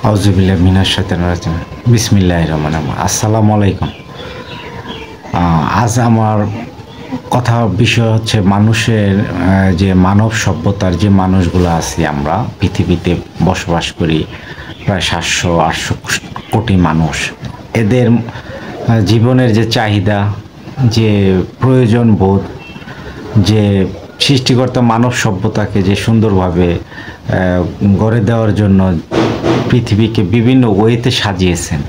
আউযুবিল্লাহি মিনাশ শাইতানির রাজিম। বিসমিল্লাহির রহমানির রহিম। আসসালামু আলাইকুম। আজ আমার কথা বিষয় হচ্ছে মানুষের যে মানব সভ্যতার যে মানুষগুলো আছি আমরা পৃথিবীতে বসবাস করি প্রায় 700-800 কোটি মানুষ। এদের জীবনের যে চাহিদা, যে প্রয়োজন বোধ, যে সৃষ্টিকর্তা মানব সভ্যতাকে যে সুন্দরভাবে গড়ে দেওয়ার জন্য পৃথিবীকে বিভিন্ন ওয়েতে সাজিয়েছেন,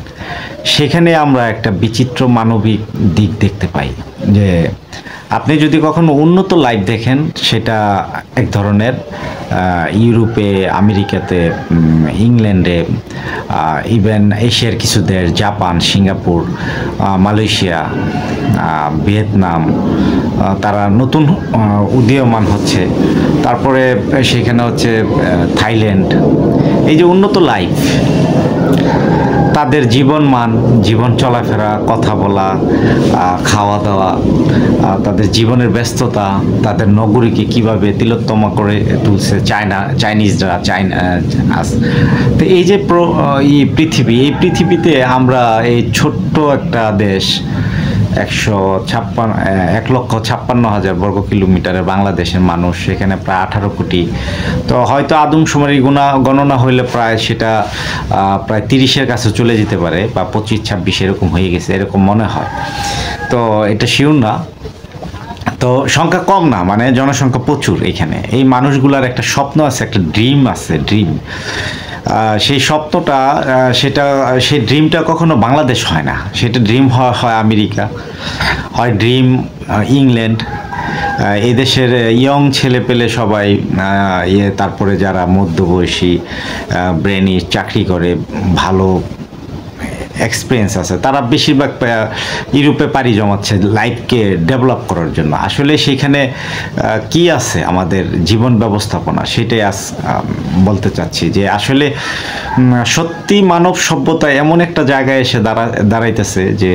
সেখানে আমরা একটা বিচিত্র মানবিক দিক দেখতে পাই। যে আপনি যদি কখনো উন্নত লাইফ দেখেন, সেটা এক ধরনের ইউরোপে, আমেরিকাতে, ইংল্যান্ডে, ইভেন এশিয়ার কিছু দেশ, জাপান, সিঙ্গাপুর, মালয়েশিয়া, ভিয়েতনাম, তারা নতুন উদীয়মান হচ্ছে। তারপরে সেখানে হচ্ছে থাইল্যান্ড। এই যে উন্নত লাইফ, তাদের জীবনমান, জীবন চলাফেরা, কথা বলা, খাওয়া দাওয়া, তাদের জীবনের ব্যস্ততা, তাদের নগরীকে কিভাবে তিলোত্তমা করে তুলছে চাইনিজরা। তো এই যে পৃথিবী, এই পৃথিবীতে আমরা এই ছোট্ট একটা দেশ, 1,56,000 বর্গ কিলোমিটারের বাংলাদেশের মানুষ, সেখানে প্রায় 18 কোটি। তো হয়তো আদমশুমারি গণনা হইলে প্রায় সেটা প্রায় 30-এর কাছে চলে যেতে পারে, বা 25-26 এরকম হয়ে গেছে, এরকম মনে হয়। তো এটা শিওর না। তো সংখ্যা কম না, মানে জনসংখ্যা প্রচুর এখানে। এই মানুষগুলার একটা স্বপ্ন আছে, একটা ড্রিম আছে, ড্রিম। সেই স্বপ্নটা, সেই ড্রিমটা কখনো বাংলাদেশ হয় না। সেটা ড্রিম হয় আমেরিকা, হয় ড্রিম ইংল্যান্ড। এই দেশের ইয়ং ছেলে পেলে সবাই, তারপরে যারা মধ্যবয়সী, ব্রেনি চাকরি করে, ভালো এক্সপিরিয়েন্স আছে, তারা বেশিরভাগ ইউরোপে পাড়ি জমাচ্ছে লাইফকে ডেভেলপ করার জন্য। আসলে সেখানে কি আছে আমাদের জীবন ব্যবস্থাপনা, সেটাই বলতে চাচ্ছি। যে আসলে সত্যি মানব সভ্যতা এমন একটা জায়গায় এসে দাঁড়াইতেছে যে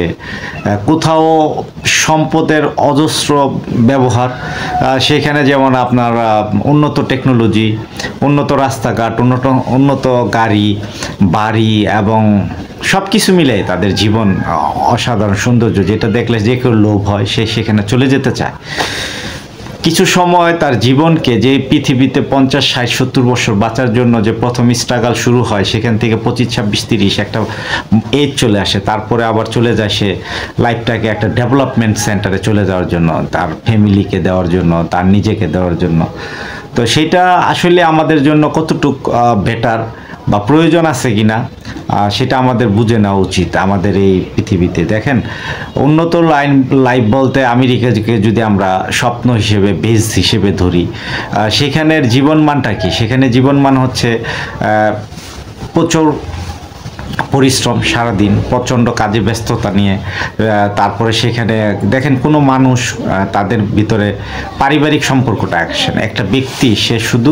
কোথাও সম্পদের অজস্র ব্যবহার, সেখানে যেমন আপনার উন্নত টেকনোলজি, উন্নত রাস্তাঘাট, উন্নত গাড়ি, বাড়ি, এবং সব কিছু মিলে তাদের জীবন অসাধারণ সৌন্দর্য, যেটা দেখলে যে কেউ লোভ হয়, সে সেখানে চলে যেতে চায়। কিছু সময় তার জীবনকে, যে পৃথিবীতে 50, 60, 70 বছর বাঁচার জন্য যে প্রথম স্ট্রাগল শুরু হয়, সেখান থেকে 25, 26, 30 একটা এজ চলে আসে। তারপরে আবার চলে যায় সে লাইফটাকে একটা ডেভেলপমেন্ট সেন্টারে চলে যাওয়ার জন্য, তার ফ্যামিলিকে দেওয়ার জন্য, তার নিজেকে দেওয়ার জন্য। তো সেটা আসলে আমাদের জন্য কতটুক বেটার বা প্রয়োজন আছে কিনা, সেটা আমাদের বুঝে নেওয়া উচিত। আমাদের এই পৃথিবীতে দেখেন, উন্নত লাইফ বলতে আমেরিকাকে যদি আমরা স্বপ্ন হিসেবে, বেস হিসেবে ধরি, সেখানের জীবনমানটা কি? সেখানে জীবনমান হচ্ছে প্রচুর পরিশ্রম, সারাদিন প্রচণ্ড কাজে ব্যস্ততা নিয়ে। তারপরে সেখানে দেখেন কোনো মানুষ, তাদের ভিতরে পারিবারিক সম্পর্কটা আসে না। একটা ব্যক্তি, সে শুধু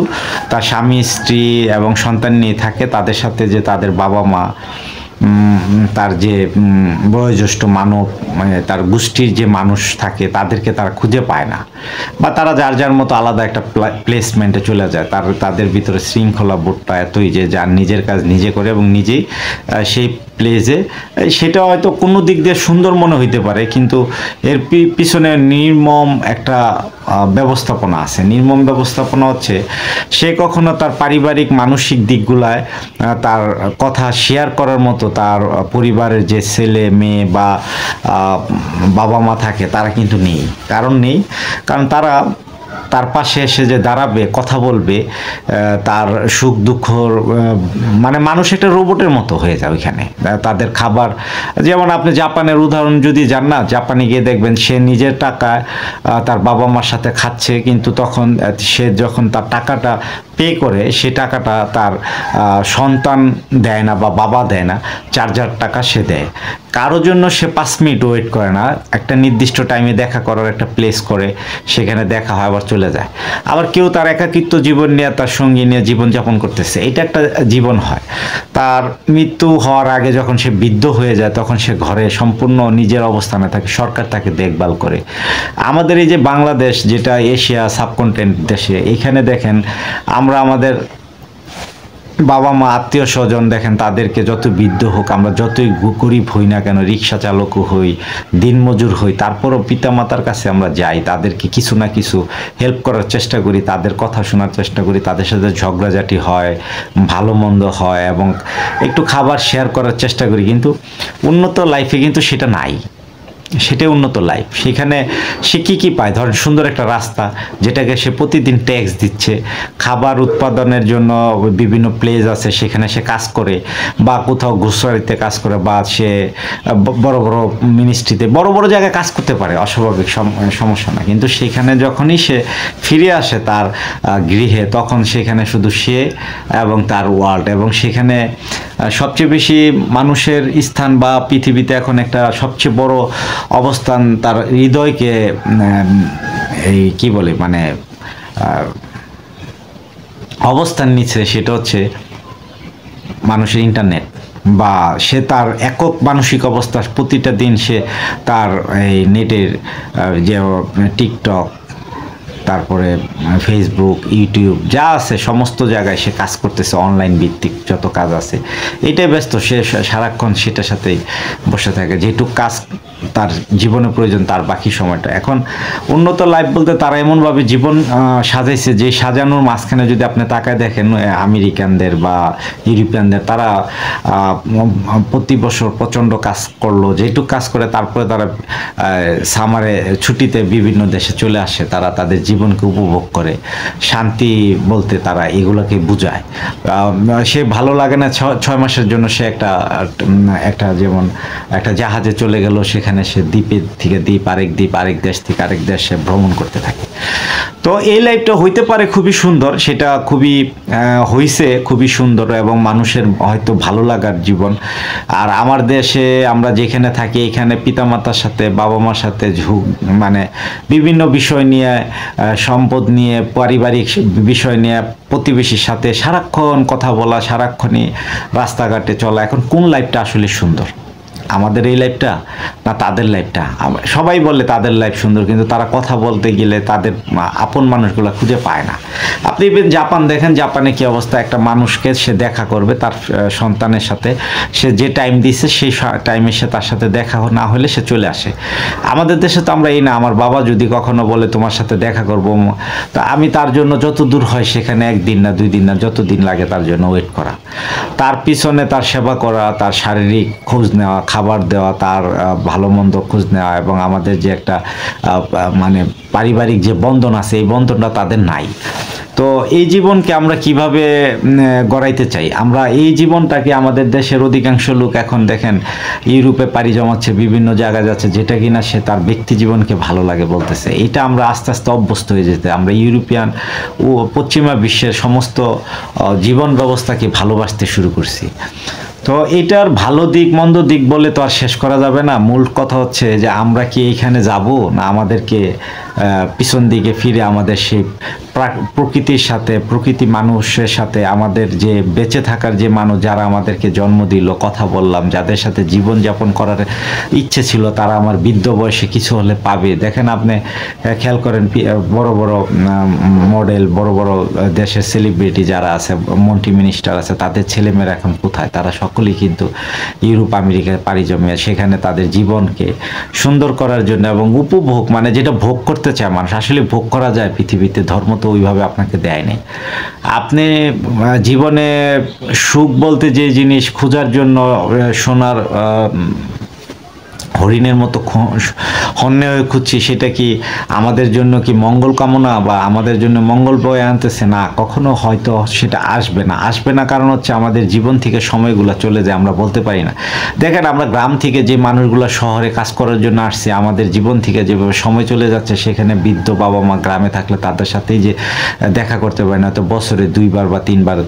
তার স্বামী, স্ত্রী এবং সন্তান নিয়ে থাকে। তাদের সাথে যে তাদের বাবা মা, তার যে বয়োজ্যেষ্ঠ মানব, মানে তার গোষ্ঠীর যে মানুষ থাকে, তাদেরকে তারা খুঁজে পায় না, বা তারা যার যার মতো আলাদা একটা প্লেসমেন্টে চলে যায়। তাদের ভিতরে শৃঙ্খলা বোধটা এতই যে যার নিজের কাজ নিজে করে এবং নিজেই সেই প্লেসে, সেটা হয়তো কোনো দিক দিয়ে সুন্দর মনে হইতে পারে, কিন্তু এর পিছনে নির্মম একটা ব্যবস্থাপনা আছে। নির্মম ব্যবস্থাপনা হচ্ছে, সে কখনো তার পারিবারিক মানসিক দিকগুলায় তার কথা শেয়ার করার মতো তার পরিবারের যে ছেলে মেয়ে বা বাবা মা থাকে, তারা কিন্তু নেই। কারণ তারা তার পাশে এসে যে দাঁড়াবে, কথা বলবে, তার সুখ দুঃখর, মানে মানুষ একটা রোবটের মতো হয়ে যায় ওইখানে। তাদের খাবার, যেমন আপনি জাপানের উদাহরণ যদি যান না, জাপানে গিয়ে দেখবেন সে নিজের টাকায় তার বাবা মার সাথে খাচ্ছে, কিন্তু তখন সে যখন তার টাকাটা পে করে, সে টাকাটা তার সন্তান দেয় না বা বাবা দেয় না, চার্জার টাকা সে দেয়। কারোর জন্য সে 5 মিনিট ওয়েট করে না, একটা নির্দিষ্ট টাইমে দেখা করার একটা প্লেস করে, সেখানে দেখা হয়, আবার চলে যায়। আবার কেউ তার একাকিত্ব জীবন নিয়ে, তার সঙ্গী নিয়ে জীবনযাপন করতেছে, এটা একটা জীবন হয়। তার মৃত্যু হওয়ার আগে যখন সে বৃদ্ধ হয়ে যায়, তখন সে ঘরে সম্পূর্ণ নিজের অবস্থানে থাকে, সরকার তাকে দেখভাল করে। আমাদের এই যে বাংলাদেশ, যেটা এশিয়া সাবকন্টিনেন্ট দেশে, এখানে দেখেন আমরা আমাদের বাবা মা আত্মীয় স্বজন দেখেন তাদেরকে যত বৃদ্ধ হোক, আমরা যতই গরিব হই না কেন, রিক্সা চালকও হই, দিনমজুর হই, তারপরও পিতামাতার কাছে আমরা যাই, তাদেরকে কিছু না কিছু হেল্প করার চেষ্টা করি, তাদের কথা শোনার চেষ্টা করি, তাদের সাথে ঝগড়াঝাটি হয়, ভালো মন্দ হয় এবং একটু খাবার শেয়ার করার চেষ্টা করি। কিন্তু উন্নত লাইফে কিন্তু সেটা নাই, সেটাই উন্নত লাইফ। সেখানে সে কী পায়, ধরেন সুন্দর একটা রাস্তা যেটাকে সে প্রতিদিন ট্যাক্স দিচ্ছে, খাবার উৎপাদনের জন্য বিভিন্ন প্লেস আছে সেখানে সে কাজ করে, বা কোথাও গ্রোসারিতে কাজ করে, বা সে বড় বড় মিনিস্ট্রিতে বড় বড় জায়গায় কাজ করতে পারে, অস্বাভাবিক সমস্যা না। কিন্তু সেখানে যখনই সে ফিরে আসে তার গৃহে, তখন সেখানে শুধু সে এবং তার ওয়ার্ল্ড, এবং সেখানে সবচেয়ে বেশি মানুষের স্থান বা পৃথিবীতে এখন একটা সবচেয়ে বড় অবস্থান তার হৃদয়কে এই কি বলে মানে অবস্থান নিচ্ছে, সেটা হচ্ছে মানুষের ইন্টারনেট। বা সে তার একক মানসিক অবস্থা, প্রতিটা দিন সে তার এই নেটের যে টিকটক, তারপরে ফেসবুক, ইউটিউব যা আছে সমস্ত জায়গায় সে কাজ করতেছে, অনলাইন ভিত্তিক যত কাজ আছে এটাই ব্যস্ত, সে সারাক্ষণ সেটার সাথেই বসে থাকে, যেটুকু কাজ তার জীবনে প্রয়োজন তার বাকি সময়টা। এখন উন্নত লাইফ বলতে তারা এমনভাবে জীবন সাজাইছে যে সাজানোর মাঝখানে যদি আপনি তাকায় দেখেন আমেরিকানদের বা ইউরোপিয়ানদের, তারা প্রতি বছর প্রচণ্ড কাজ করলো, যেটুকু কাজ করে তারপরে তারা সামারে ছুটিতে বিভিন্ন দেশে চলে আসে, তারা তাদের জীবনকে উপভোগ করে, শান্তি বলতে তারা এগুলোকে বুঝায়। সে ভালো লাগে না 6 মাসের জন্য সে একটা যেমন একটা জাহাজে চলে গেল, সেখানে সে দ্বীপের থেকে দ্বীপ, আরেক দেশ থেকে আরেক দেশে ভ্রমণ করতে থাকে। তো এই লাইফটা হইতে পারে খুবই সুন্দর, সেটা হইছে খুবই সুন্দর এবং মানুষের হয়তো ভালো লাগার জীবন। আর আমার দেশে আমরা যেখানে থাকি, এখানে পিতামাতার সাথে, বাবা মার সাথে মানে বিভিন্ন বিষয় নিয়ে, সম্পদ নিয়ে, পারিবারিক বিষয় নিয়ে, প্রতিবেশীর সাথে সারাক্ষণ কথা বলা, সারাক্ষণই রাস্তাঘাটে চলা। এখন কোন লাইফটা আসলে সুন্দর, আমাদের এই লাইফটা না তাদের লাইফটা? সবাই বলে তাদের লাইফ সুন্দর, কিন্তু তারা কথা বলতে গেলে তাদের আপন মানুষগুলো খুঁজে পায় না। আপনি জাপান দেখেন, জাপানে কি অবস্থা, একটা মানুষকে সে দেখা করবে তার সন্তানের সাথে, সে যে টাইম দিচ্ছে সেই টাইমে সে তার সাথে দেখা না হলে সে চলে আসে। আমাদের দেশে তো আমরা এই না, আমার বাবা যদি কখনো বলে তোমার সাথে দেখা করবো, তা আমি তার জন্য যত দূর হয় সেখানে 1 দিন না 2 দিন না যত দিন লাগে তার জন্য ওয়েট করা, তার পিছনে তার সেবা করা, তার শারীরিক খোঁজ নেওয়া, খাবার দেওয়া, তার ভালো মন্দ খোঁজ নেওয়া, এবং আমাদের যে একটা মানে পারিবারিক যে বন্ধন আছে এই বন্ধনটা তাদের নাই। তো এই জীবনকে আমরা কিভাবে গড়াইতে চাই? আমরা এই জীবনটাকে, আমাদের দেশের অধিকাংশ লোক এখন দেখেন ইউরোপে পাড়ি জমাচ্ছে, বিভিন্ন জায়গায় যাচ্ছে, যেটা কিনা সে তার ব্যক্তি জীবনকে ভালো লাগে বলতেছে। এটা আমরা আস্তে আস্তে অভ্যস্ত হয়ে যেতে, আমরা ইউরোপিয়ান ও পশ্চিমা বিশ্বের সমস্ত জীবন ব্যবস্থাকে ভালোবাসতে শুরু করছি। তো এটার ভালো দিক মন্দ দিক বলে তো আর শেষ করা যাবে না। মূল কথা হচ্ছে যে আমরা কি এইখানে যাব, না আমাদেরকে পিছন দিকে ফিরে আমাদের সেই প্রকৃতির সাথে, প্রকৃতি মানুষের সাথে, আমাদের যে বেঁচে থাকার যে মানুষ যারা আমাদেরকে জন্ম দিল, কথা বললাম, যাদের সাথে জীবনযাপন করার ইচ্ছে ছিল, তারা আমার বৃদ্ধ বয়সে কিছু হলে পাবে। দেখেন আপনি খেয়াল করেন, বড় বড় মডেল, বড় বড় দেশের সেলিব্রিটি যারা আছে, মন্ত্রী মিনিস্টার আছে, তাদের ছেলেমেয়েরা এখন কোথায়? তারা সকলেই কিন্তু ইউরোপ আমেরিকায় পাড়ি জমিয়ে সেখানে তাদের জীবনকে সুন্দর করার জন্য এবং উপভোগ, মানে যেটা ভোগ করতে চায় মানুষ, আসলে ভোগ করা যায় পৃথিবীতে, ধর্ম তো ওইভাবে আপনাকে দেয়নি। আপনি জীবনে সুখ বলতে যে জিনিস খোঁজার জন্য সোনার হরিণের মতো হন্যে হয়ে খুঁজছি, সেটা কি আমাদের জন্য কি মঙ্গল কামনা বা আমাদের জন্য মঙ্গল বয়ে আনতেছে? না, কখনো হয়তো সেটা আসবে না। কারণ হচ্ছে আমাদের জীবন থেকে সময়গুলো চলে যায়, আমরা বলতে পারি না। দেখেন আমরা গ্রাম থেকে যে মানুষগুলো শহরে কাজ করার জন্য আসছে, আমাদের জীবন থেকে যেভাবে সময় চলে যাচ্ছে, সেখানে বৃদ্ধ বাবা মা গ্রামে থাকলে তাদের সাথেই যে দেখা করতে পারে না, তো বছরে 2 বার বা 3 বার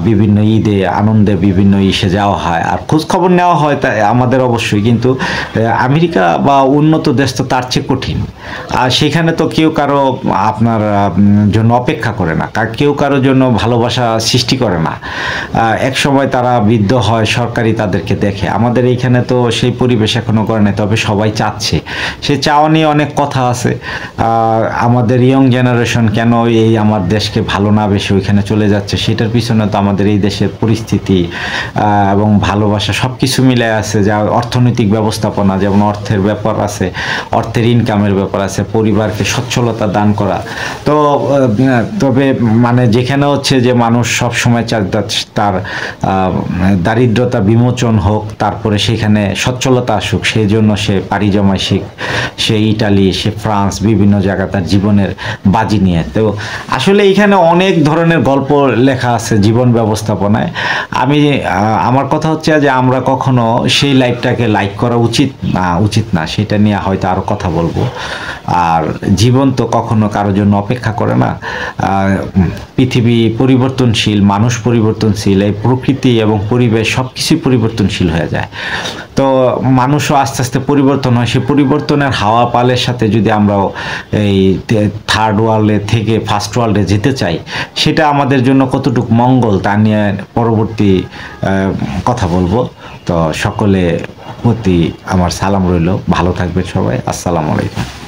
বিভিন্ন ঈদে, আনন্দে, বিভিন্ন ইসে যাওয়া হয়, আর খোঁজ খবর নেওয়া হয়, তাই আমাদের অবশ্যই। কিন্তু আমেরিকা বা উন্নত দেশ তো তার চেয়ে কঠিন। আর সেখানে তো কেউ কারো আপনার জন্য অপেক্ষা করে না, কেউ কারোর জন্য ভালোবাসা সৃষ্টি করে না। একসময় তারা বৃদ্ধ হয়, সরকারি তাদেরকে দেখে। আমাদের এইখানে তো সেই পরিবেশ এখনো করে নাই, তবে সবাই চাচ্ছে। সে চাওয়া নিয়ে অনেক কথা আছে। আমাদের ইয়ং জেনারেশন কেন এই আমার দেশকে ভালো না বেশি ওইখানে চলে যাচ্ছে, সেটার পিছনে তো আমাদের এই দেশের পরিস্থিতি এবং ভালোবাসা সব কিছু মিলে আছে। যা অর্থনৈতিক ব্যবস্থাপনা, যেমন অর্থের ব্যাপার আছে, অর্থের ইনকামের ব্যাপার আছে, পরিবারকে সচ্ছলতা দান করা। তো তবে মানে যেখানে হচ্ছে যে মানুষ সব সময় তার দারিদ্রতা বিমোচন হোক, তারপরে সেখানে সচ্ছলতা আসুক, সেই জন্য সে পাড়ি জমায়, সে ইটালি, সে ফ্রান্স, বিভিন্ন জায়গা তার জীবনের বাজি নিয়ে। তো আসলে এখানে অনেক ধরনের গল্প লেখা আছে জীবন ব্যবস্থাপনায়। আমার কথা হচ্ছে যে আমরা কখনো সেই লাইফটাকে লাইক করা উচিত না, সেটা নিয়ে হয়তো আরও কথা বলবো। আর জীবন তো কখনো কারোর জন্য অপেক্ষা করে না। পৃথিবী পরিবর্তনশীল, মানুষ পরিবর্তনশীল, এই প্রকৃতি এবং পরিবেশ সব কিছুই পরিবর্তনশীল হয়ে যায়। তো মানুষও আস্তে আস্তে পরিবর্তন হয়। সেই পরিবর্তনের হাওয়া পালের সাথে যদি আমরাও এই থার্ড ওয়ার্ল্ডে থেকে ফার্স্ট ওয়ার্ল্ডে যেতে চাই, সেটা আমাদের জন্য কতটুকু মঙ্গল তা নিয়ে পরবর্তী কথা বলবো। তো সকলে প্রতি আমার সালাম রইল। ভালো থাকবেন সবাই। আসসালামু আলাইকুম।